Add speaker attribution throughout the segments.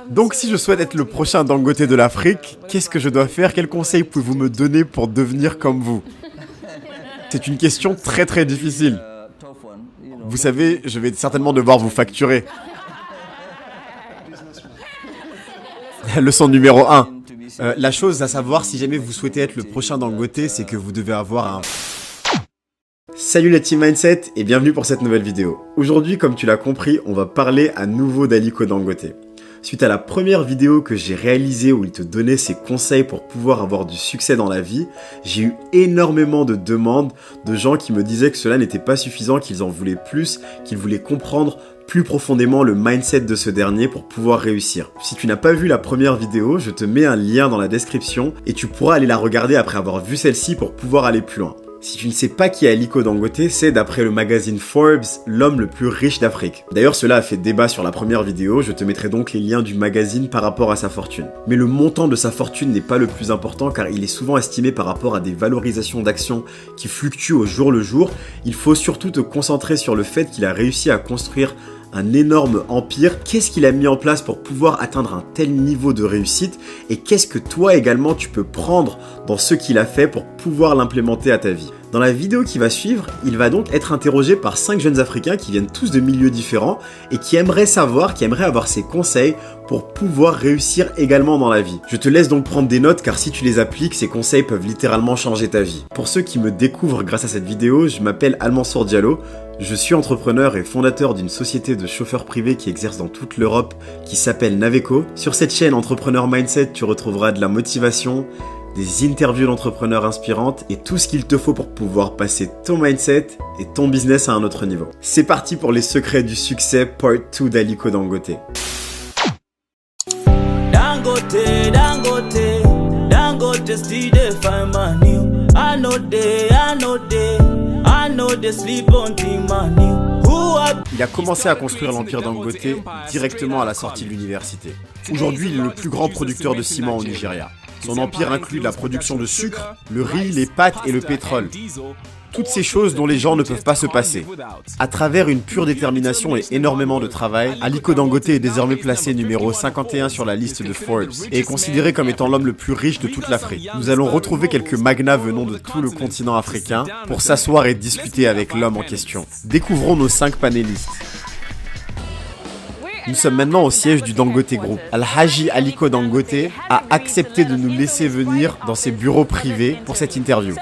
Speaker 1: Donc si je souhaite être le prochain Dangote de l'Afrique, qu'est-ce que je dois faire? Quels conseils pouvez-vous me donner pour devenir comme vous? C'est une question très très difficile. Vous savez, je vais certainement devoir vous facturer. Leçon numéro 1. La chose à savoir si jamais vous souhaitez être le prochain Dangote, c'est que vous devez avoir un... Salut la team Mindset et bienvenue pour cette nouvelle vidéo. Aujourd'hui, comme tu l'as compris, on va parler à nouveau d'Aliko Dangote. Suite à la première vidéo que j'ai réalisée où il te donnait ses conseils pour pouvoir avoir du succès dans la vie, j'ai eu énormément de demandes de gens qui me disaient que cela n'était pas suffisant, qu'ils en voulaient plus, qu'ils voulaient comprendre plus profondément le mindset de ce dernier pour pouvoir réussir. Si tu n'as pas vu la première vidéo, je te mets un lien dans la description et tu pourras aller la regarder après avoir vu celle-ci pour pouvoir aller plus loin. Si tu ne sais pas qui est Aliko Dangote, c'est d'après le magazine Forbes, l'homme le plus riche d'Afrique. D'ailleurs, cela a fait débat sur la première vidéo, je te mettrai donc les liens du magazine par rapport à sa fortune. Mais le montant de sa fortune n'est pas le plus important car il est souvent estimé par rapport à des valorisations d'actions qui fluctuent au jour le jour. Il faut surtout te concentrer sur le fait qu'il a réussi à construire un énorme empire. Qu'est-ce qu'il a mis en place pour pouvoir atteindre un tel niveau de réussite et qu'est-ce que toi également tu peux prendre dans ce qu'il a fait pour pouvoir l'implémenter à ta vie. Dans la vidéo qui va suivre, il va donc être interrogé par 5 jeunes Africains qui viennent tous de milieux différents et qui aimeraient avoir ses conseils pour pouvoir réussir également dans la vie. Je te laisse donc prendre des notes car si tu les appliques, ces conseils peuvent littéralement changer ta vie. Pour ceux qui me découvrent grâce à cette vidéo, je m'appelle Al-Mansour Diallo. Je suis entrepreneur et fondateur d'une société de chauffeurs privés qui exerce dans toute l'Europe qui s'appelle Naveco. Sur cette chaîne Entrepreneur Mindset, tu retrouveras de la motivation, des interviews d'entrepreneurs inspirantes et tout ce qu'il te faut pour pouvoir passer ton mindset et ton business à un autre niveau. C'est parti pour les secrets du succès Part 2 d'Aliko Dangote. Il a commencé à construire l'empire Dangote directement à la sortie de l'université. Aujourd'hui, il est le plus grand producteur de ciment au Nigeria. Son empire inclut la production de sucre, le riz, les pâtes et le pétrole. Toutes ces choses dont les gens ne peuvent pas se passer. À travers une pure détermination et énormément de travail, Aliko Dangote est désormais placé numéro 51 sur la liste de Forbes et est considéré comme étant l'homme le plus riche de toute l'Afrique. Nous allons retrouver quelques magnats venant de tout le continent africain pour s'asseoir et discuter avec l'homme en question. Découvrons nos 5 panélistes. Nous sommes maintenant au siège du Dangote Group. Al-Haji Aliko Dangote a accepté de nous laisser venir dans ses bureaux privés pour cette interview.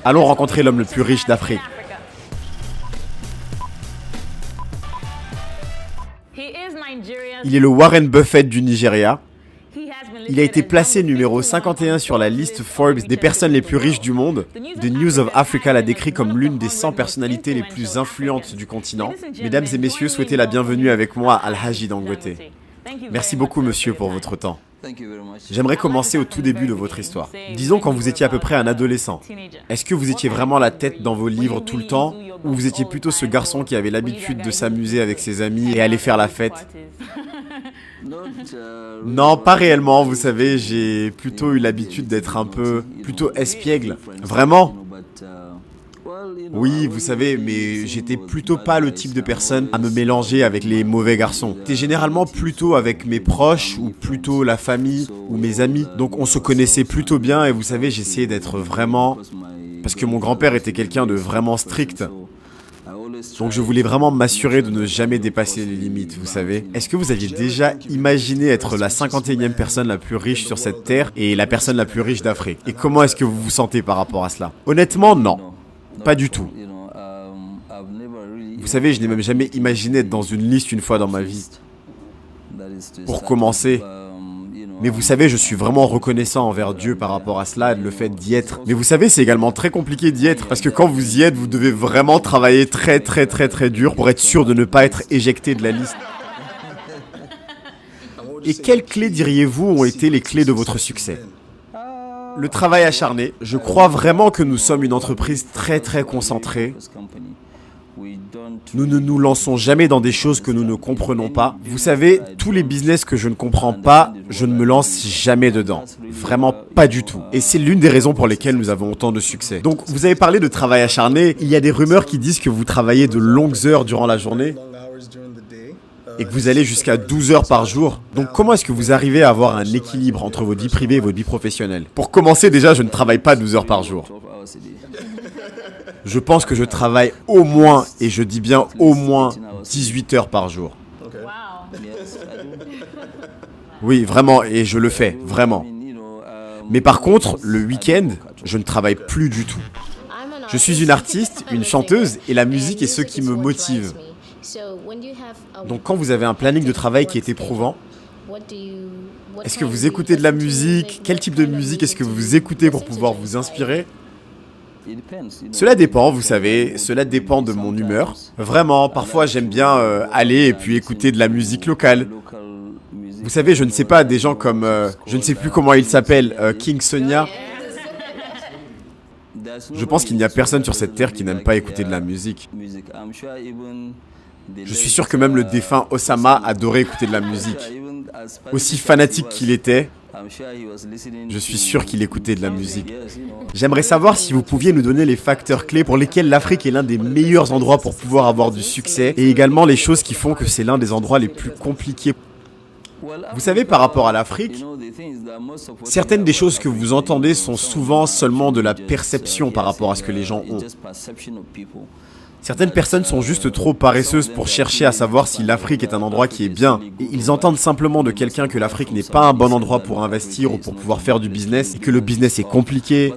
Speaker 1: Allons rencontrer l'homme le plus riche d'Afrique. Il est le Warren Buffett du Nigeria. Il a été placé numéro 51 sur la liste Forbes des personnes les plus riches du monde. The News of Africa l'a décrit comme l'une des 100 personnalités les plus influentes du continent. Mesdames et messieurs, souhaitez la bienvenue avec moi à Al-Haji Dangote. Merci beaucoup monsieur pour votre temps. J'aimerais commencer au tout début de votre histoire. Disons quand vous étiez à peu près un adolescent. Est-ce que vous étiez vraiment la tête dans vos livres tout le temps ou vous étiez plutôt ce garçon qui avait l'habitude de s'amuser avec ses amis et aller faire la fête? Non, pas réellement, vous savez, j'ai plutôt eu l'habitude d'être plutôt espiègle. Vraiment? Oui, vous savez, mais j'étais plutôt pas le type de personne à me mélanger avec les mauvais garçons. J'étais généralement plutôt avec mes proches ou plutôt la famille ou mes amis. Donc on se connaissait plutôt bien et vous savez, j'essayais d'être vraiment... Parce que mon grand-père était quelqu'un de vraiment strict. Donc je voulais vraiment m'assurer de ne jamais dépasser les limites, vous savez. Est-ce que vous aviez déjà imaginé être la 51e personne la plus riche sur cette terre et la personne la plus riche d'Afrique? Et comment est-ce que vous vous sentez par rapport à cela? Honnêtement, non. Pas du tout. Vous savez, je n'ai même jamais imaginé être dans une liste une fois dans ma vie. Pour commencer. Mais vous savez, je suis vraiment reconnaissant envers Dieu par rapport à cela, le fait d'y être. Mais vous savez, c'est également très compliqué d'y être, parce que quand vous y êtes, vous devez vraiment travailler très dur pour être sûr de ne pas être éjecté de la liste. Et quelles clés diriez-vous ont été les clés de votre succès? Le travail acharné. Je crois vraiment que nous sommes une entreprise très concentrée. Nous ne nous lançons jamais dans des choses que nous ne comprenons pas. Vous savez, tous les business que je ne comprends pas, je ne me lance jamais dedans. Vraiment pas du tout. Et c'est l'une des raisons pour lesquelles nous avons autant de succès. Donc, vous avez parlé de travail acharné. Il y a des rumeurs qui disent que vous travaillez de longues heures durant la journée. et que vous allez jusqu'à 12 heures par jour. Donc comment est-ce que vous arrivez à avoir un équilibre entre votre vie privée et votre vie professionnelle? Pour commencer, déjà, je ne travaille pas 12 heures par jour. Je pense que je travaille au moins, et je dis bien au moins, 18 heures par jour. Oui, vraiment, et je le fais, vraiment. Mais par contre, le week-end, je ne travaille plus du tout. Je suis une artiste, une chanteuse, et la musique est ce qui me motive. Donc quand vous avez un planning de travail qui est éprouvant, est-ce que vous écoutez de la musique? Quel type de musique est-ce que vous écoutez pour pouvoir vous inspirer? Cela dépend, vous savez, cela dépend de mon humeur. Vraiment, parfois j'aime bien aller et puis écouter de la musique locale. Vous savez, je ne sais pas, des gens comme, je ne sais plus comment il s'appelle, King Sonia. Je pense qu'il n'y a personne sur cette terre qui n'aime pas écouter de la musique. Je suis sûr que même le défunt Osama adorait écouter de la musique. Aussi fanatique qu'il était, je suis sûr qu'il écoutait de la musique. J'aimerais savoir si vous pouviez nous donner les facteurs clés pour lesquels l'Afrique est l'un des meilleurs endroits pour pouvoir avoir du succès, et également les choses qui font que c'est l'un des endroits les plus compliqués. Vous savez, par rapport à l'Afrique, certaines des choses que vous entendez sont souvent seulement de la perception par rapport à ce que les gens ont. Certaines personnes sont juste trop paresseuses pour chercher à savoir si l'Afrique est un endroit qui est bien. Et ils entendent simplement de quelqu'un que l'Afrique n'est pas un bon endroit pour investir ou pour pouvoir faire du business, et que le business est compliqué.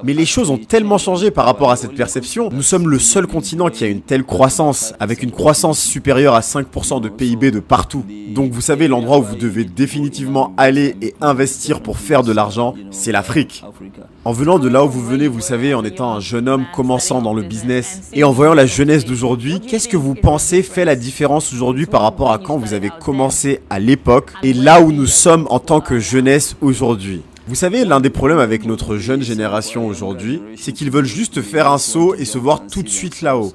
Speaker 1: Mais les choses ont tellement changé par rapport à cette perception. Nous sommes le seul continent qui a une telle croissance, avec une croissance supérieure à 5% de PIB de partout. Donc vous savez, l'endroit où vous devez définitivement aller et investir pour faire de l'argent, c'est l'Afrique. En venant de là où vous venez, vous savez, en étant un jeune homme commençant dans le business, et en voyant la jeunesse d'aujourd'hui, qu'est-ce que vous pensez fait la différence aujourd'hui par rapport à quand vous avez commencé à l'époque, et là où nous sommes en tant que jeunesse aujourd'hui? Vous savez, l'un des problèmes avec notre jeune génération aujourd'hui, c'est qu'ils veulent juste faire un saut et se voir tout de suite là-haut,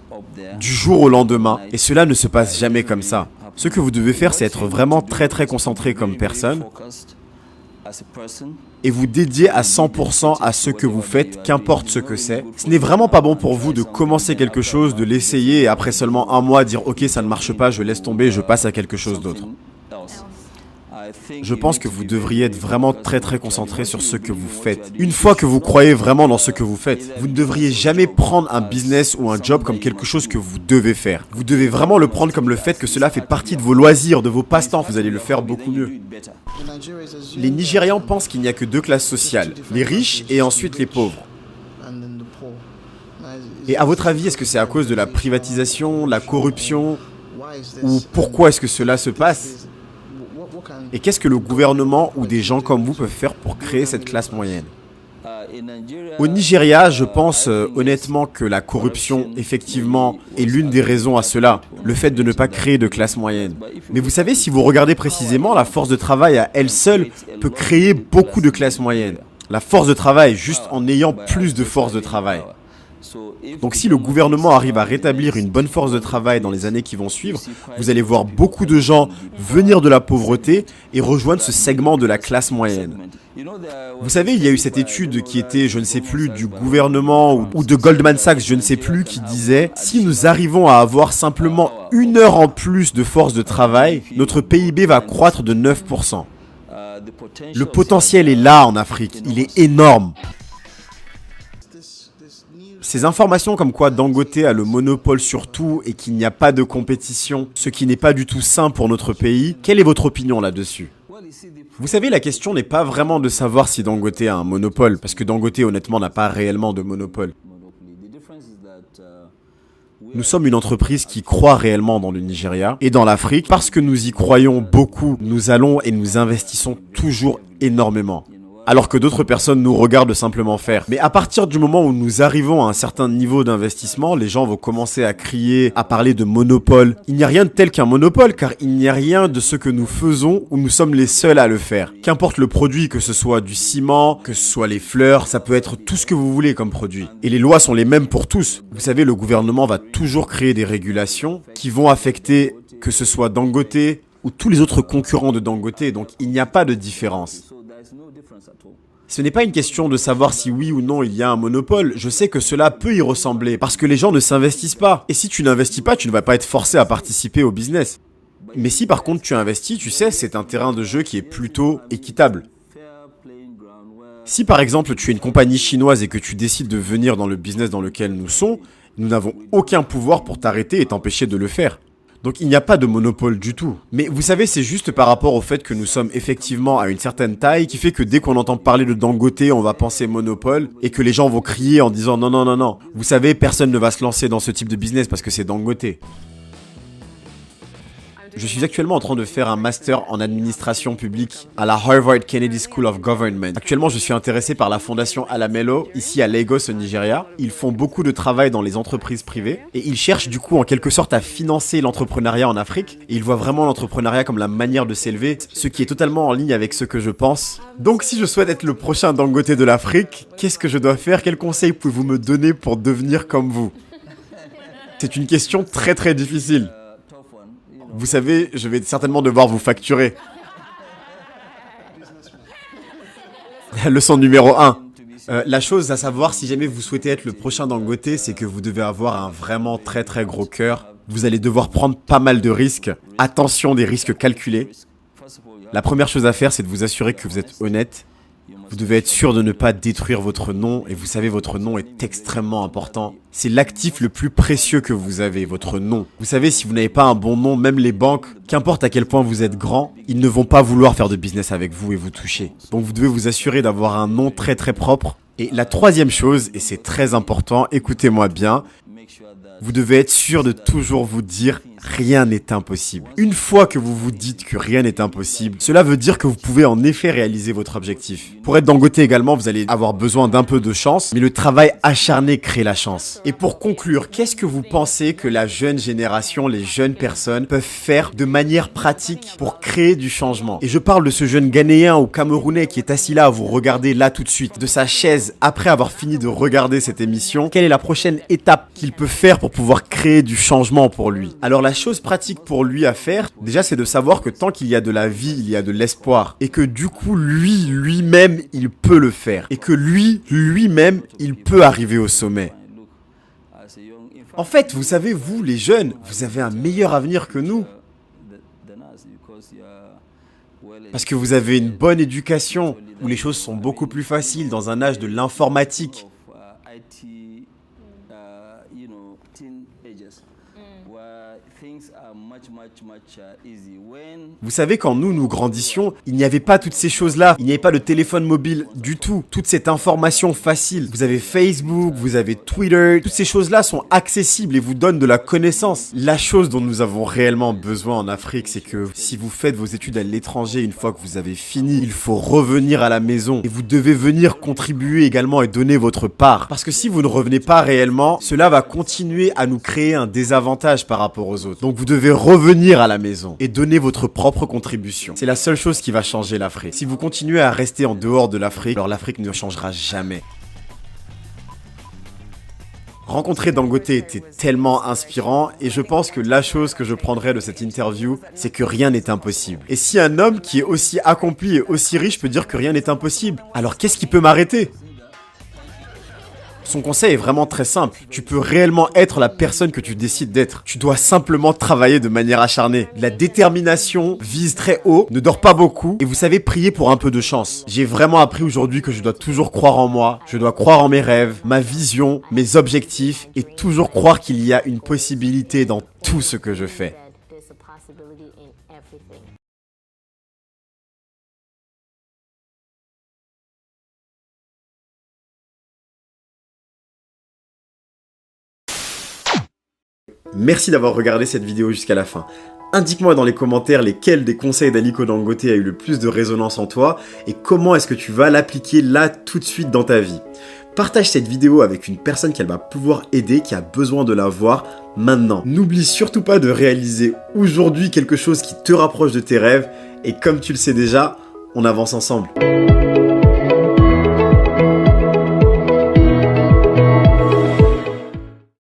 Speaker 1: du jour au lendemain, et cela ne se passe jamais comme ça. Ce que vous devez faire, c'est être vraiment très concentré comme personne, et vous dédier à 100% à ce que vous faites, qu'importe ce que c'est. Ce n'est vraiment pas bon pour vous de commencer quelque chose, de l'essayer et après seulement un mois dire ok, ça ne marche pas, je laisse tomber, je passe à quelque chose d'autre. Je pense que vous devriez être vraiment très concentré sur ce que vous faites. Une fois que vous croyez vraiment dans ce que vous faites, vous ne devriez jamais prendre un business ou un job comme quelque chose que vous devez faire. Vous devez vraiment le prendre comme le fait que cela fait partie de vos loisirs, de vos passe-temps. Vous allez le faire beaucoup mieux. Les Nigérians pensent qu'il n'y a que deux classes sociales, les riches et ensuite les pauvres. Et à votre avis, est-ce que c'est à cause de la privatisation, la corruption, ou pourquoi est-ce que cela se passe ? Et qu'est-ce que le gouvernement ou des gens comme vous peuvent faire pour créer cette classe moyenne? Au Nigeria, je pense honnêtement que la corruption, effectivement, est l'une des raisons à cela. Le fait de ne pas créer de classe moyenne. Mais vous savez, si vous regardez précisément, la force de travail à elle seule peut créer beaucoup de classes moyennes. La force de travail, juste en ayant plus de force de travail. Donc si le gouvernement arrive à rétablir une bonne force de travail dans les années qui vont suivre, vous allez voir beaucoup de gens venir de la pauvreté et rejoindre ce segment de la classe moyenne. Vous savez, il y a eu cette étude qui était, je ne sais plus, du gouvernement ou de Goldman Sachs, je ne sais plus, qui disait « Si nous arrivons à avoir simplement 1 heure en plus de force de travail, notre PIB va croître de 9%. » Le potentiel est là en Afrique, il est énorme. Ces informations comme quoi Dangote a le monopole sur tout et qu'il n'y a pas de compétition, ce qui n'est pas du tout sain pour notre pays, quelle est votre opinion là-dessus? Vous savez, la question n'est pas vraiment de savoir si Dangote a un monopole, parce que Dangote honnêtement n'a pas réellement de monopole. Nous sommes une entreprise qui croit réellement dans le Nigeria et dans l'Afrique. Parce que nous y croyons beaucoup, nous allons et nous investissons toujours énormément. Alors que d'autres personnes nous regardent simplement faire. Mais à partir du moment où nous arrivons à un certain niveau d'investissement, les gens vont commencer à crier, à parler de monopole. Il n'y a rien de tel qu'un monopole, car il n'y a rien de ce que nous faisons où nous sommes les seuls à le faire. Qu'importe le produit, que ce soit du ciment, que ce soit les fleurs, ça peut être tout ce que vous voulez comme produit. Et les lois sont les mêmes pour tous. Vous savez, le gouvernement va toujours créer des régulations qui vont affecter que ce soit Dangote ou tous les autres concurrents de Dangote, donc il n'y a pas de différence. Ce n'est pas une question de savoir si oui ou non il y a un monopole, je sais que cela peut y ressembler, parce que les gens ne s'investissent pas. Et si tu n'investis pas, tu ne vas pas être forcé à participer au business. Mais si par contre tu investis, tu sais, c'est un terrain de jeu qui est plutôt équitable. Si par exemple tu es une compagnie chinoise et que tu décides de venir dans le business dans lequel nous sommes, nous n'avons aucun pouvoir pour t'arrêter et t'empêcher de le faire. Donc il n'y a pas de monopole du tout. Mais vous savez, c'est juste par rapport au fait que nous sommes effectivement à une certaine taille qui fait que dès qu'on entend parler de Dangote, on va penser monopole et que les gens vont crier en disant non, non, non, non. Vous savez, personne ne va se lancer dans ce type de business parce que c'est Dangote. Je suis actuellement en train de faire un master en administration publique à la Harvard Kennedy School of Government. Actuellement, je suis intéressé par la fondation Alamelo, ici à Lagos, au Nigeria. Ils font beaucoup de travail dans les entreprises privées et ils cherchent du coup en quelque sorte à financer l'entrepreneuriat en Afrique. Et ils voient vraiment l'entrepreneuriat comme la manière de s'élever, ce qui est totalement en ligne avec ce que je pense. Donc si je souhaite être le prochain Dangote de l'Afrique, qu'est-ce que je dois faire? Quels conseils pouvez-vous me donner pour devenir comme vous? C'est une question très très difficile. Vous savez, je vais certainement devoir vous facturer. Leçon numéro 1. La chose à savoir, si jamais vous souhaitez être le prochain Dangote, c'est que vous devez avoir un vraiment très très gros cœur. Vous allez devoir prendre pas mal de risques. Attention, des risques calculés. La première chose à faire, c'est de vous assurer que vous êtes honnête. Vous devez être sûr de ne pas détruire votre nom, et vous savez, votre nom est extrêmement important. C'est l'actif le plus précieux que vous avez, votre nom. Vous savez, si vous n'avez pas un bon nom, même les banques, qu'importe à quel point vous êtes grand, ils ne vont pas vouloir faire de business avec vous et vous toucher. Donc vous devez vous assurer d'avoir un nom très très propre. Et la troisième chose, et c'est très important, écoutez-moi bien, vous devez être sûr de toujours vous dire « rien n'est impossible ». Une fois que vous vous dites que rien n'est impossible, cela veut dire que vous pouvez en effet réaliser votre objectif. Pour être Dangote également, vous allez avoir besoin d'un peu de chance, mais le travail acharné crée la chance. Et pour conclure, qu'est-ce que vous pensez que la jeune génération, les jeunes personnes peuvent faire de manière pratique pour créer du changement? Et je parle de ce jeune Ghanéen ou Camerounais qui est assis là à vous regarder là tout de suite, de sa chaise, après avoir fini de regarder cette émission. Quelle est la prochaine étape qu'il peut faire pour pouvoir créer du changement pour lui? Alors la chose pratique pour lui à faire, déjà c'est de savoir que tant qu'il y a de la vie, il y a de l'espoir. Et que du coup, lui-même, il peut le faire. Et que lui-même, il peut arriver au sommet. En fait, vous savez, vous, les jeunes, vous avez un meilleur avenir que nous. Parce que vous avez une bonne éducation, où les choses sont beaucoup plus faciles dans un âge de l'informatique. Vous savez, quand nous grandissions, il n'y avait pas toutes ces choses-là. Il n'y avait pas de téléphone mobile du tout. Toute cette information facile. Vous avez Facebook, vous avez Twitter. Toutes ces choses-là sont accessibles et vous donnent de la connaissance. La chose dont nous avons réellement besoin en Afrique, c'est que si vous faites vos études à l'étranger, une fois que vous avez fini, il faut revenir à la maison. Et vous devez venir contribuer également et donner votre part. Parce que si vous ne revenez pas réellement, cela va continuer à nous créer un désavantage par rapport aux autres. Donc vous devez revenir à la maison et donner votre propre contribution. C'est la seule chose qui va changer l'Afrique. Si vous continuez à rester en dehors de l'Afrique, alors l'Afrique ne changera jamais. Rencontrer Dangote était tellement inspirant et je pense que la chose que je prendrais de cette interview, c'est que rien n'est impossible. Et si un homme qui est aussi accompli et aussi riche peut dire que rien n'est impossible, alors qu'est-ce qui peut m'arrêter ? Son conseil est vraiment très simple. Tu peux réellement être la personne que tu décides d'être. Tu dois simplement travailler de manière acharnée. La détermination vise très haut, ne dort pas beaucoup et vous savez prier pour un peu de chance. J'ai vraiment appris aujourd'hui que je dois toujours croire en moi, je dois croire en mes rêves, ma vision, mes objectifs et toujours croire qu'il y a une possibilité dans tout ce que je fais. Merci d'avoir regardé cette vidéo jusqu'à la fin. Indique-moi dans les commentaires lesquels des conseils d'Aliko Dangote a eu le plus de résonance en toi et comment est-ce que tu vas l'appliquer là tout de suite dans ta vie. Partage cette vidéo avec une personne qu'elle va pouvoir aider, qui a besoin de la voir maintenant. N'oublie surtout pas de réaliser aujourd'hui quelque chose qui te rapproche de tes rêves et comme tu le sais déjà, on avance ensemble.